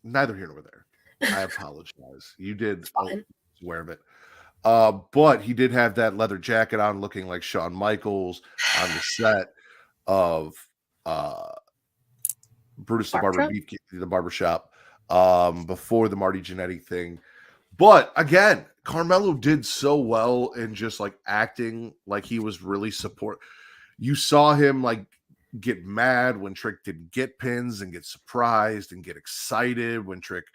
Neither here nor there. I apologize. You did aware of it. But he did have that leather jacket on, looking like Shawn Michaels on the set of Brutus the Barbershop before the Marty Jannetty thing. But again, Carmelo did so well in just like acting like he was really You saw him like get mad when Trick didn't get pins and get surprised and get excited when Trick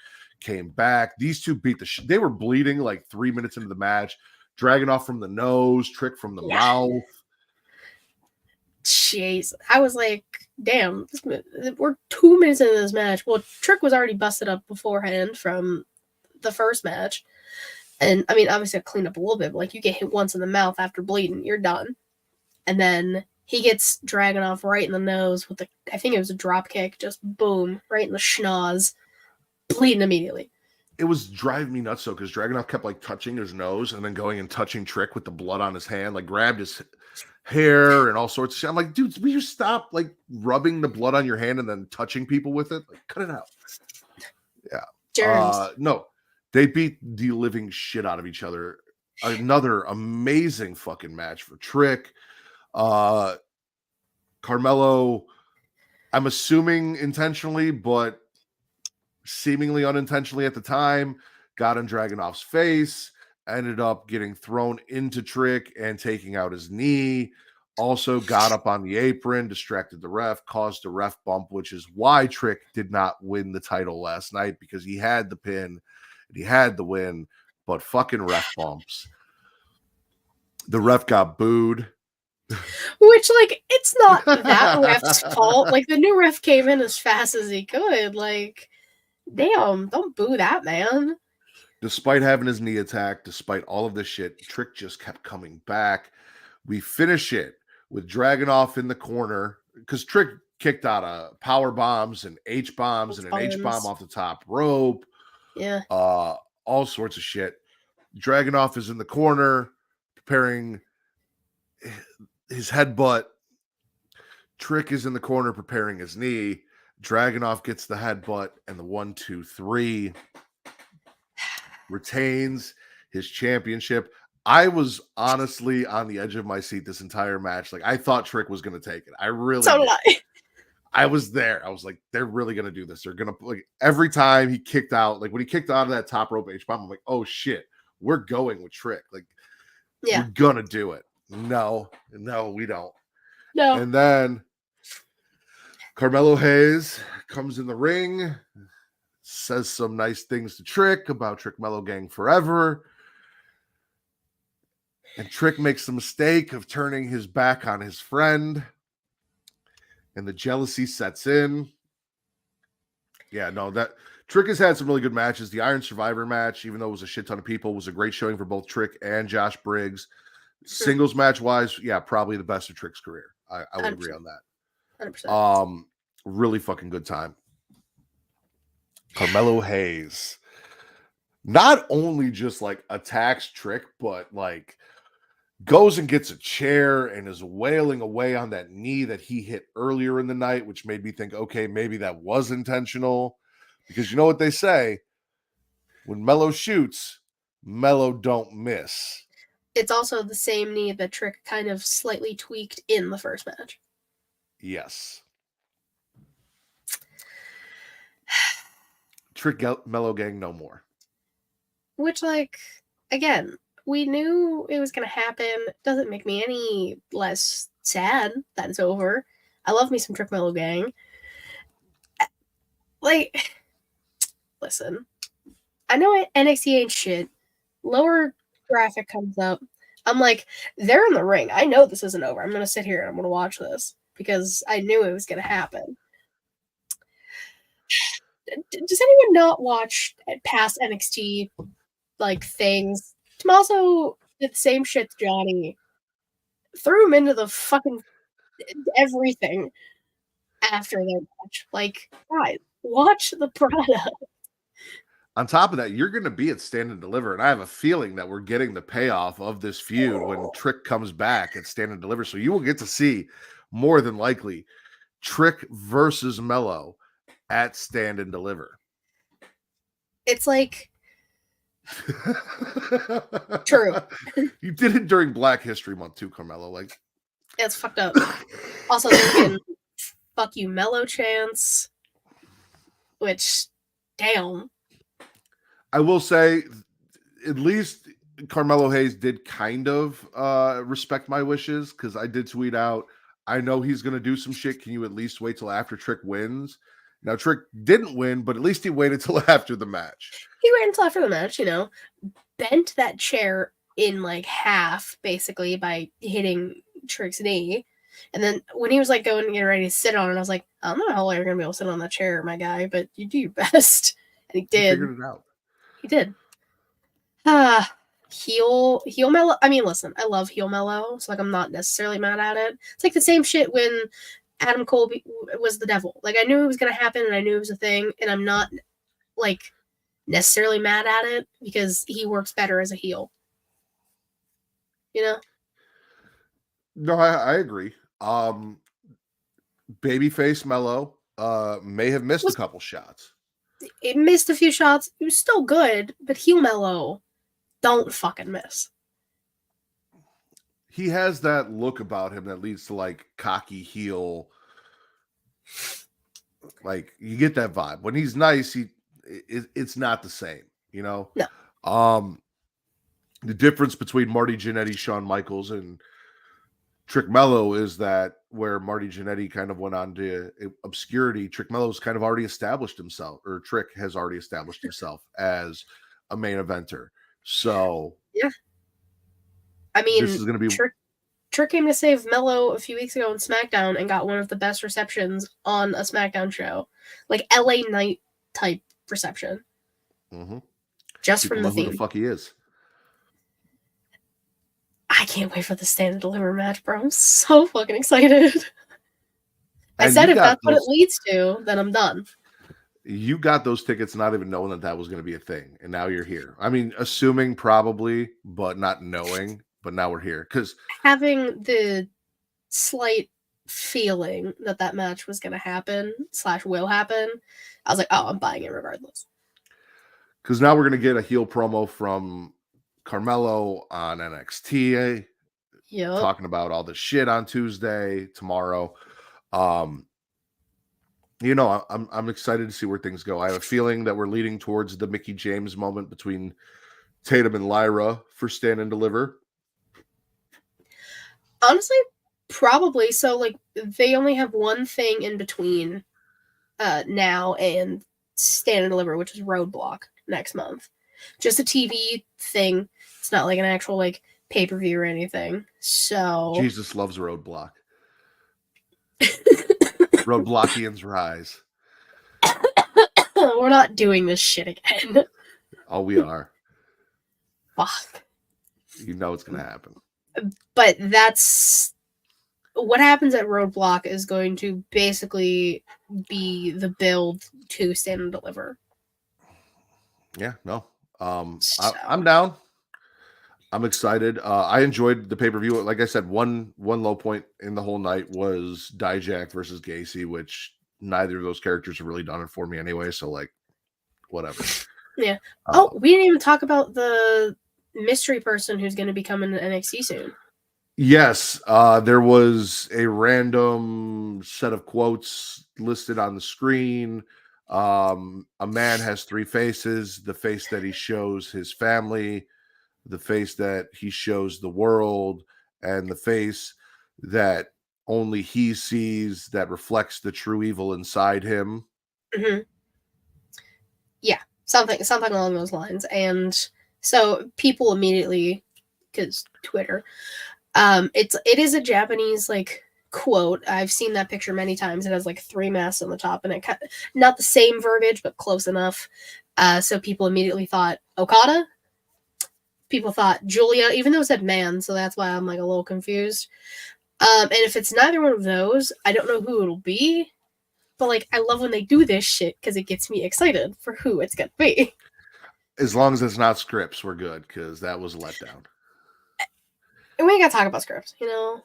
came back. These two beat they were bleeding like 3 minutes into the match. Dragunov from the nose, Trick from the mouth.
Jeez. I was like, damn, we're 2 minutes into this match. Well, Trick was already busted up beforehand from the first match. And I mean, obviously I cleaned up a little bit, but like you get hit once in the mouth after bleeding, you're done. And then he gets Dragunov right in the nose with I think it was a drop kick, just boom, right in the schnoz, bleeding immediately.
It was driving me nuts though, because Dragunov kept like touching his nose and then going and touching Trick with the blood on his hand, like grabbed his hair and all sorts of shit. I'm like, dude, will you stop like rubbing the blood on your hand and then touching people with it? Like, cut it out. Yeah. No, they beat the living shit out of each other. Another amazing fucking match for Trick. Carmelo, I'm assuming intentionally, but seemingly unintentionally at the time, got in Dragunov's face, ended up getting thrown into Trick and taking out his knee. Also got up on the apron, distracted the ref, caused a ref bump, which is why Trick did not win the title last night, because he had the pin and he had the win, but fucking ref bumps. The ref got booed.
Which, like, it's not that ref's fault. Like, the new ref came in as fast as he could. Like, damn, don't boo that man.
Despite having his knee attacked, despite all of this shit, Trick just kept coming back. We finish it with Dragunov in the corner, because Trick kicked out of power bombs and H bombs and an H bomb off the top rope.
Yeah.
All sorts of shit. Dragunov is in the corner preparing his headbutt. Trick is in the corner preparing his knee. Dragunov gets the headbutt and the 1, 2, 3. Retains his championship. I was honestly on the edge of my seat this entire match. Like, I thought Trick was going to take it. I really did. I was there. I was like, they're really going to do this. They're going to, like, every time he kicked out, like when he kicked out of that top rope H-bomb, I'm like, oh shit, we're going with Trick. Like, we're going to do it. No, we don't.
No.
And then Carmelo Hayes comes in the ring, says some nice things to Trick about Trick Mello Gang forever. And Trick makes the mistake of turning his back on his friend. And the jealousy sets in. Yeah, no, that Trick has had some really good matches. The Iron Survivor match, even though it was a shit ton of people, was a great showing for both Trick and Josh Briggs. Singles match wise, yeah, probably the best of Trick's career. I would 100%. Agree on that.
100%.
Really fucking good time. Carmelo Hayes not only just like attacks Trick, but like goes and gets a chair and is wailing away on that knee that he hit earlier in the night, which made me think, okay, maybe that was intentional, because you know what they say, when Mello shoots, Mello don't miss.
It's also the same knee that Trick kind of slightly tweaked in the first match.
Yes. Trick Mello Gang no more.
Which, like, again, we knew it was going to happen. Doesn't make me any less sad that it's over. I love me some Trick Mello Gang. Like, listen, I know NXT ain't shit. Lower graphic comes up. I'm like, they're in the ring. I know this isn't over. I'm going to sit here and I'm going to watch this because I knew it was going to happen. Does anyone not watch past NXT like things? Tommaso did the same shit to Johnny threw him into the fucking everything after their match. Like, guys, watch the product.
On top of that, you're going to be at Stand and Deliver, and I have a feeling that we're getting the payoff of this feud when Trick comes back at Stand and Deliver. So you will get to see, more than likely, Trick versus Mello at Stand and Deliver.
It's like true.
You did it during Black History Month too, Carmelo. Like,
it's fucked up. Also, they're getting "fuck you, Mello" chants, which, damn.
I will say, at least Carmelo Hayes did kind of respect my wishes, because I did tweet out, I know he's going to do some shit. Can you at least wait till after Trick wins? Now, Trick didn't win, but at least he waited till after the match.
He waited until after the match, bent that chair in like half, basically, by hitting Trick's knee. And then when he was like going to get ready to sit on it, I was like, I don't know how long you're going to be able to sit on that chair, my guy, but you do your best. And he did.
He figured it out.
He did. Heel Mello. I mean, listen, I love heel Mello, so like I'm not necessarily mad at it. It's like the same shit when Adam Cole was the devil. Like, I knew it was gonna happen, and I knew it was a thing, and I'm not like necessarily mad at it because he works better as a heel.
No, I agree. Babyface Mello may have missed a couple shots.
It missed a few shots. It was still good, but heel Mello, don't fucking miss.
He has that look about him that leads to like cocky heel. Like, you get that vibe when he's nice. It's not the same,
No.
The difference between Marty Jannetty, Shawn Michaels, and Trick Mello is that where Marty Jannetty kind of went on to obscurity, Trick Mello's kind of already established himself, or Trick has already established himself as a main eventer. So
yeah, I mean,
this is going to be
Trick came to save Mello a few weeks ago on SmackDown and got one of the best receptions on a SmackDown show, like LA Knight type reception.
Mm-hmm.
Just
People
from the
know
theme.
who the fuck he is.
I can't wait for the Stand and Deliver match, bro. I'm so fucking excited. I said if that's what it leads to, then I'm done.
You got those tickets not even knowing that was going to be a thing, and now you're here. I mean, assuming probably, but not knowing, but now we're here. Because
having the slight feeling that match was going to happen / will happen, I was like, oh, I'm buying it regardless.
Because now we're going to get a heel promo from Carmelo on NXT, talking about all the shit on Tuesday, tomorrow. I'm excited to see where things go. I have a feeling that we're leading towards the Mickie James moment between Tatum and Lyra for Stand and Deliver.
Honestly, probably. So, like, they only have one thing in between now and Stand and Deliver, which is Roadblock next month. Just a TV thing. It's not like an actual like pay-per-view or anything. So
Jesus loves Roadblock. Roadblockians rise.
We're not doing this shit again.
Oh, we are.
Fuck.
You know it's gonna happen.
But that's what happens at Roadblock is going to basically be the build to Stand and Deliver.
Yeah, no. I'm down. I'm excited. I enjoyed the pay-per-view. Like I said, one low point in the whole night was Dijak versus Gacy, which neither of those characters have really done it for me anyway. So, like, whatever.
Yeah. We didn't even talk about the mystery person who's going to be coming to NXT soon.
Yes, there was a random set of quotes listed on the screen. A man has three faces: the face that he shows his family, the face that he shows the world, and the face that only he sees that reflects the true evil inside him.
Mm-hmm. Yeah, something along those lines. And so people immediately, because Twitter, it is a Japanese like quote. I've seen that picture many times. It has like three masks on the top, and it not the same verbiage, but close enough. So people immediately thought Okada. people thought Julia, even though it said man, so that's why I'm like a little confused. And if it's neither one of those, I don't know who it'll be. But like, I love when they do this shit because it gets me excited for who it's gonna be.
As long as it's not scripts, we're good, because that was a letdown.
And we ain't gotta talk about scripts, you know.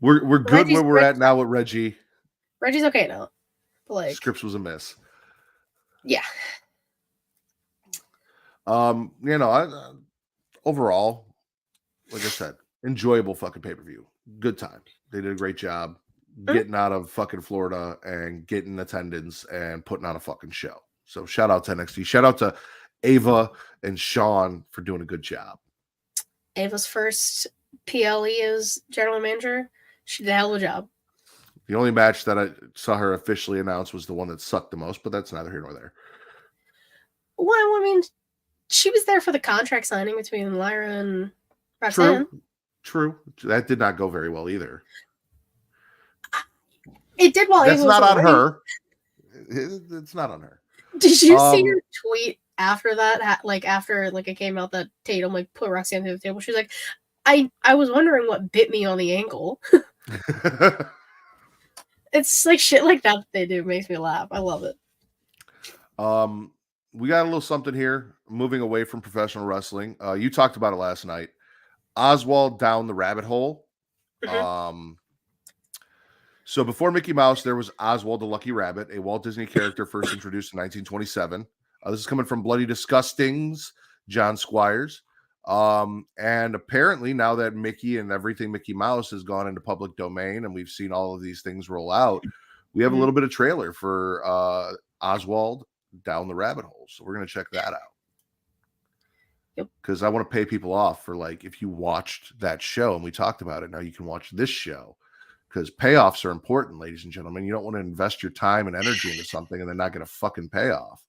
We're good where we're at now with Reggie.
Reggie's okay now, but like
scripts was a miss.
Yeah.
You know, overall, like I said, enjoyable fucking pay-per-view. Good time. They did a great job getting out of fucking Florida and getting attendance and putting on a fucking show. So shout out to NXT. Shout out to Ava and Sean for doing a good job.
Ava's first PLE as general manager. She did a hell of a job.
The only match that I saw her officially announce was the one that sucked the most, but that's neither here nor there.
Well, I mean, she was there for the contract signing between Lyra and Roxanne.
True. That did not go very well either.
It did well.
That's not on her. It's not on her.
Did you see her tweet after that? Like after it came out that Tatum like put Roxanne to the table. She was like, I was wondering what bit me on the ankle. It's like shit like that they do makes me laugh. I love it.
We got a little something here. Moving away from professional wrestling. You talked about it last night. Oswald down the rabbit hole.
Mm-hmm.
So before Mickey Mouse, there was Oswald the Lucky Rabbit, a Walt Disney character first introduced in 1927. This is coming from Bloody Disgusting's John Squires. And apparently now that Mickey and everything Mickey Mouse has gone into public domain and we've seen all of these things roll out, we have a little bit of trailer for Oswald down the rabbit hole. So we're going to check that out. Because I want to pay people off for like, if you watched that show and we talked about it, now you can watch this show. Because payoffs are important, ladies and gentlemen. You don't want to invest your time and energy into something and then not get a fucking payoff.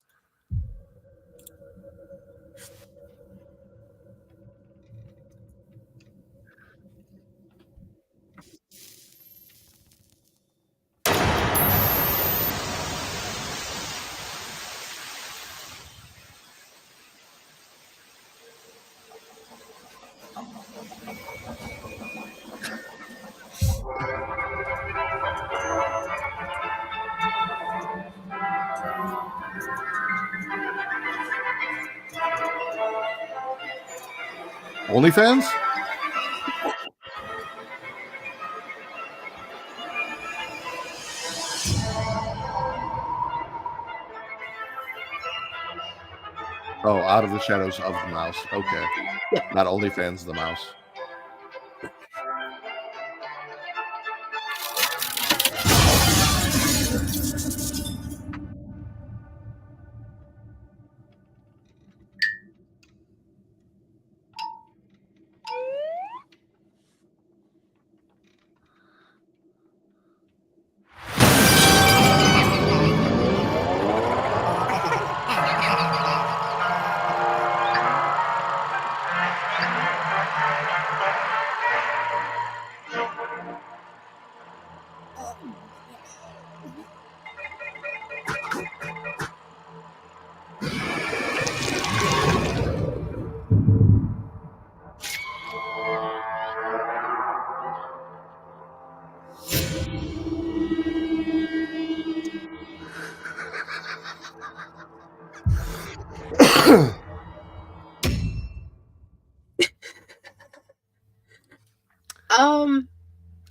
OnlyFans? Oh, Out of the Shadows of the Mouse. Okay.
Yeah.
Not OnlyFans, the mouse.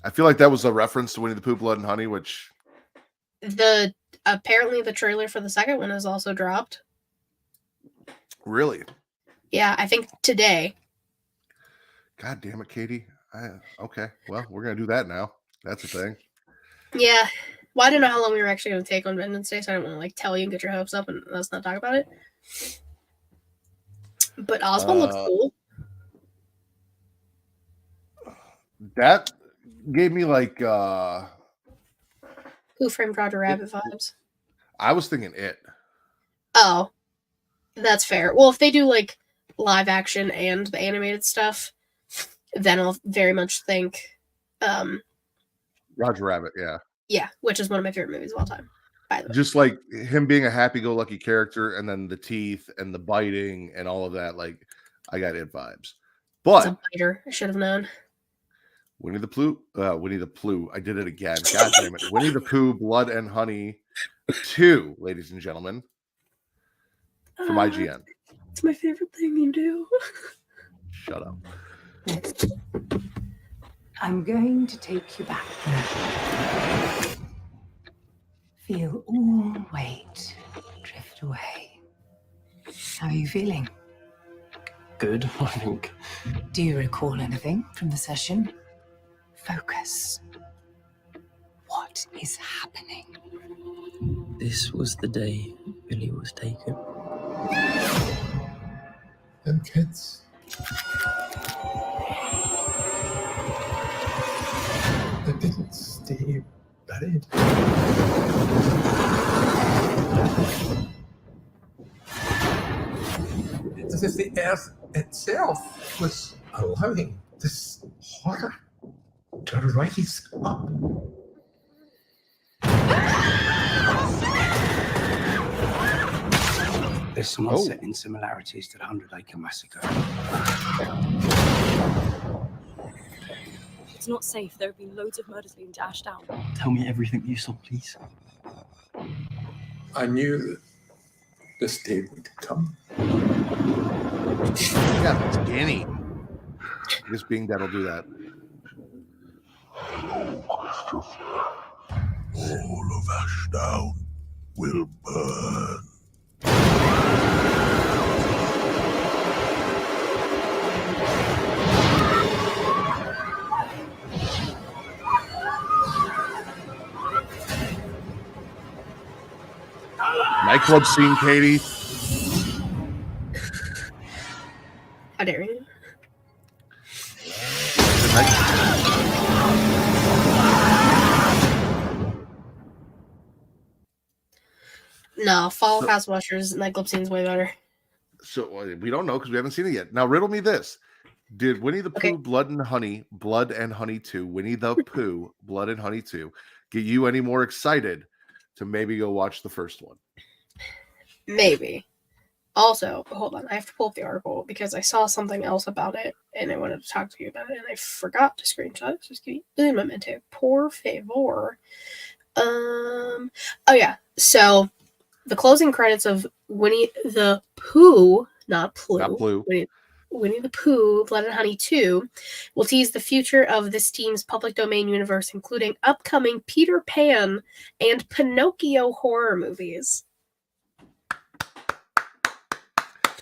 I feel like that was a reference to Winnie the Pooh, Blood and Honey, which
apparently the trailer for the second one is also dropped.
Really?
Yeah, I think today.
God damn it, Katie. Okay, well, we're gonna do that now. That's a thing.
Yeah. Well, I didn't know how long we were actually going to take on Vengeance Day, so I didn't want to tell you and get your hopes up and let's not talk about it. But Oswald looks cool.
That gave me like
Who Framed Roger Rabbit vibes.
I was thinking It.
Oh, that's fair. Well, if they do like live action and the animated stuff, then I'll very much think
Roger Rabbit,
yeah, which is one of my favorite movies of all time, by the way.
Just like him being a happy-go-lucky character and then the teeth and the biting and all of that, like I got it vibes.
It's
But
a biter. I should have known.
Winnie the Pooh. I did it again. God damn it. Winnie the Pooh, Blood and Honey 2, ladies and gentlemen, from IGN.
It's my favorite thing you do.
Shut up.
I'm going to take you back. Feel all weight drift away. How are you feeling?
Good, I think.
Do you recall anything from the session? Focus. What is happening?
This was the day Billy was taken.
Them kids. They didn't stay buried. It's as if the earth itself was allowing this horror to rise up.
There's some unsettling similarities to the 100 Acre Massacre.
It's not safe. There have been loads of murders leading to Ashdown.
Tell me everything you saw, please.
I knew this day would come.
Yeah, skinny. I guess being dead will do that.
All of Ashdown will burn.
Nightclub scene, Katie.
How dare you? No, Fall of House Washers nightclub scene's way better.
So we don't know because we haven't seen it yet. Now, riddle me this. Did Winnie the Pooh, Blood and Honey 2, Winnie the Pooh, Blood and Honey 2, get you any more excited to maybe go watch the first one?
Maybe. Also, hold on. I have to pull up the article because I saw something else about it and I wanted to talk to you about it and I forgot to screenshot it. So just give me un momento. Por favor. Oh yeah. So the closing credits of Winnie the Pooh, not Pooh. Winnie the Pooh, Blood and Honey 2 will tease the future of this team's public domain universe, including upcoming Peter Pan and Pinocchio horror movies.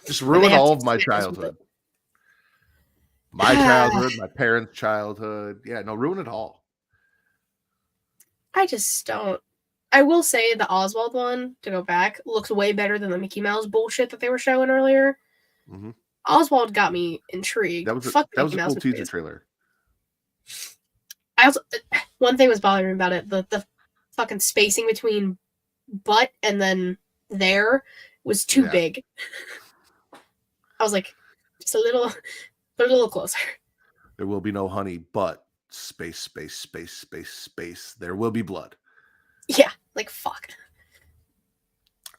Just ruin all of my childhood. My childhood, my parents' childhood. Yeah, no, ruin it all.
I just don't. I will say the Oswald one, to go back, looks way better than the Mickey Mouse bullshit that they were showing earlier.
Mm-hmm.
Oswald got me intrigued.
That was a cool teaser trailer.
I also, one thing was bothering me about it, the fucking spacing between butt and then there was too big. I was like, just a little closer.
There will be no honey, but space. There will be blood.
Yeah, like fuck.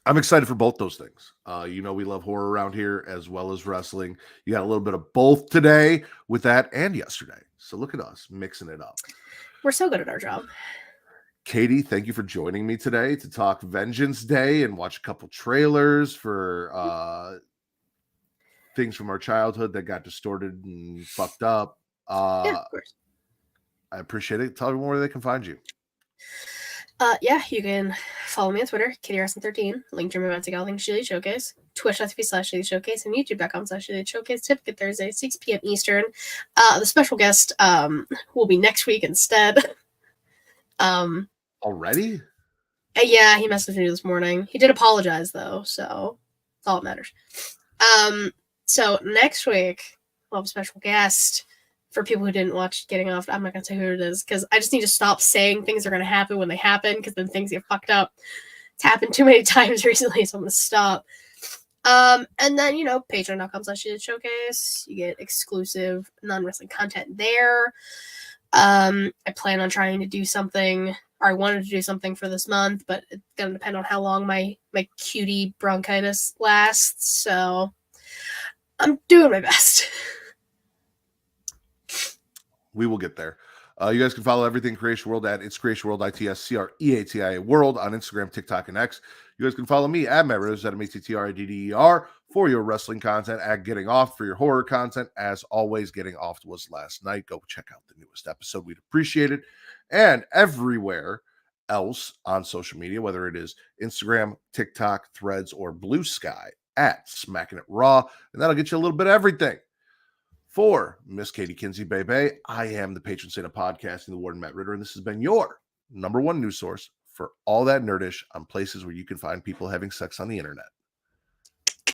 I'm excited for both those things. We love horror around here as well as wrestling. You got a little bit of both today with that and yesterday. So look at us mixing it up.
We're so good at our job.
Katie, thank you for joining me today to talk Vengeance Day and watch a couple trailers for things from our childhood that got distorted and fucked up.
Yeah, of course.
I appreciate it. Tell everyone where they can find you.
Yeah, you can follow me on Twitter, KittyRacing13, link to my events at Link Shillelagh Showcase, twitch.tv/Shillelagh Showcase, and youtube.com/Shillelagh Showcase, typically Thursday, 6 p.m. Eastern. The special guest will be next week instead.
Already?
Yeah, he messaged me this morning. He did apologize, though, so that's all that matters. So next week, we'll have a special guest. For people who didn't watch Getting Off, I'm not going to say who it is because I just need to stop saying things are going to happen when they happen because then things get fucked up. It's happened too many times recently, so I'm going to stop. And then, patreon.com/Shillelagh Showcase. You get exclusive non-wrestling content there. I plan on trying to do something, or I wanted to do something for this month, but it's going to depend on how long my cutie bronchitis lasts. So I'm doing my best.
We will get there. You guys can follow everything Creatia World at It's Creatia World, ITSCREATIA World on Instagram, TikTok, and X. You guys can follow me at Matt Ridders, at MATTRIDDER, for your wrestling content, at Getting Off for your horror content. As always, Getting Off was last night. Go check out the newest episode. We'd appreciate it. And everywhere else on social media, whether it is Instagram, TikTok, Threads, or Blue Sky, at Smacking It Raw. And that'll get you a little bit of everything. For Miss Katie Kinsey Bebe, I am the patron saint of podcasting, the Warden Matt Ritter, and this has been your number one news source for all that nerdish on places where you can find people having sex on the internet.